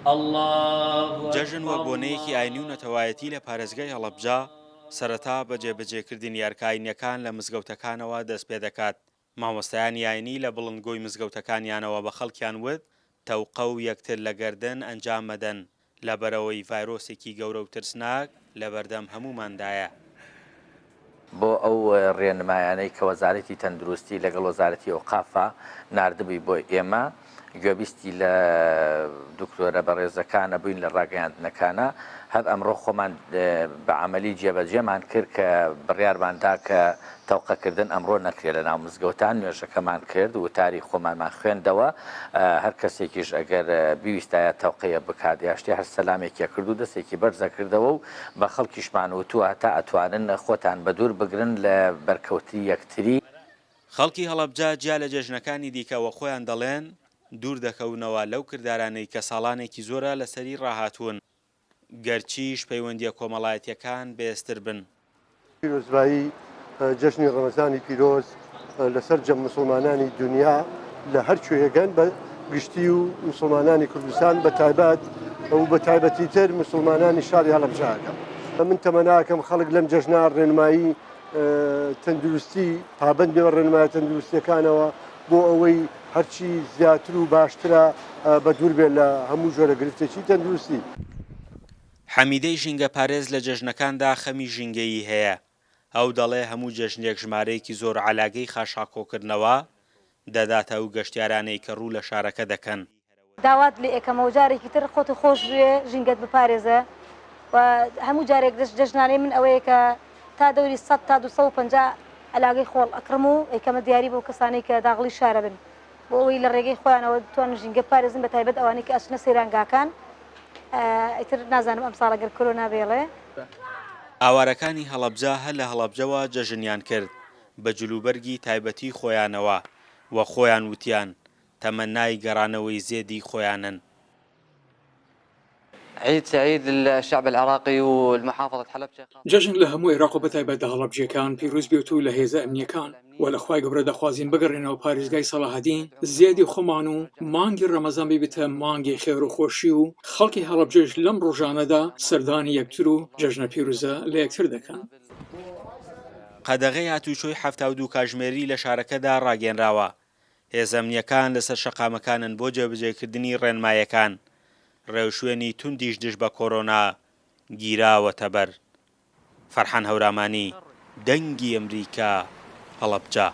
جەژن وەک بۆنەیەکی ئاینی و نەتەوایەتی لە پارێزگای هەڵەبجە سەرەتا بە جێبەجێکردنی یارکاینیەکان لە مزگەوتەکانەوە دەست پێ دەکات. مامۆستایانی ئاینی لە بڵندگۆی مزگەوتەکانیانەوە بە خەڵکیان وت تەوقە و یەکتر لە گەردن ئەنجام مەدەن لەبەرەوەی ڤایرۆسێکی گەورە و ترسناک لە بەردەم هەموماندایە. بۆ ئەو ڕێنمایانەی کە وەزارەتی تەندروستی لەگەڵ وەزارەتی ئەوقافە ناردبووی بۆ ئێمە گوێبیستی لە دکتۆرە بەڕێزەکانە بووین لە ڕاگەیاندنەکانە هەر ئەمڕۆ خۆمان بە عەمەلی جێبەجێمان کرد کە بڕیارماندا کە تەوقەکردن ئەمڕۆ نەکرێت لە ناو مزگەوتان نوێژەکەمان کرد و تاری خۆمانمان خوێندەوە هەر کەسێکیش ئەگەر بیویستایە تەوقەیە بکات یاشتی هەر سەلامێکیە کرد و دەستێکی بەرزە کردەوە و بە خەڵکیشمان وتووە تا ئەتوانن خۆتان بە دوور بگرن لە بەرکەوتی یەکتری. خەڵکی هەڵەبجە جیا لە جێژنەکانی دیکەوە خۆیان دەڵێن دوور دەکەونەوە لەو کردارانەی کە ساڵانێکی زۆرە لەسەری ڕاهاتوون گەرچیش پەیوەندیە کۆمەڵایەتیەکان بێستر بن. پیرۆزبایی جەژنی ڕەمەزانی پیرۆز لەسەر جەم مسلمانانی دنیا لە هەر کوێیەکەن بە گشتی و مسلمانانی کوردستان بە تایبەت و بە تایبەتی تر مسلمانانی شاری هەڵەبجەکە. من تەمەناکەم خەڵک لەم جەژنە ڕێنمایی تەندروستی پابەند بێ ڕێنمای تەندروستیەکانەوە بۆ ئەوەی هەرچی زیاتر و باشترە بە دوور بێت لە هەموو جۆرە گرفتێکی تەندروستی. حەمیدەی ژینگە پارێز لە جەژنەکاندا خەمی ژینگەیی هەیە. ئەو دەڵێ هەموو جەژنێک ژمارەیەکی زۆر عەلاگەی خاشاکۆکردنەوە دەداتە ئەو گەشتیارانەی کە ڕوو لە شارەکە دەکەن. داوات لێ ئەەکەمەوە جارێکی تر خۆت خۆش بوێ ژینگەت بپارێزە و هەموو جارێک جەژنانەی من ئەوەیە کە تا دەوری 100 تا 250 عەلاگەی خۆڵ ئەکڕم و ئەیکەمە دیاری بۆ کەسانەی کە داغڵی شارە بن بۆ ئەوەی لە ڕێگەی خۆیانەوە بتوانن ژینگە پارێزن بە تایبەت ئەوانەی کە ئەچنە سەیرانگاکان. ئیتر نازانم ئەم ساڵەگەر کۆرۆنا بێڵێ. ئاوارەکانی هەڵەبجە هەر لە هەڵەبجەوە جەژنیان کرد بە جلوبەرگی تایبەتی خۆیانەوە و خۆیان وتیان تەمەنای گەڕانەوەی زێدی خۆیانن. عيد سعيد للشعب العراقي والمحافظة حلب. جەژن لە هەموو عێراق و بەتایبەت لە هەڵەبجەکان پیرۆز بێت و لە هێزە ئەمنیەکان و لە خوای گەورە دەخوازین بگەڕێنەوە پارێزگای سەلاحەدین زیادی خۆمان و مانگی ڕەمەزان ببێتە مانگی خێر و خۆشی و خەڵکی هەڵەبجەش لەم ڕۆژانەدا سەردانی یەکتر و جەژنە پیرۆزە لە یەکتر دەکەن. قەدەغەی هاتوچۆی 72 کاتژمێری لە شارەکەدا ڕاگەنراوە. هێزە ئەمنیەکان لەسەر شەقامەکانن بۆ جێبەجێکردنی ڕێنمایەکان. ڕێوشوێنی توندیش دژ بە کۆرۆنا گیراوەتە بەر. فەرحان هەورامانی دەنگی ئەمریکا هەڵەبجە.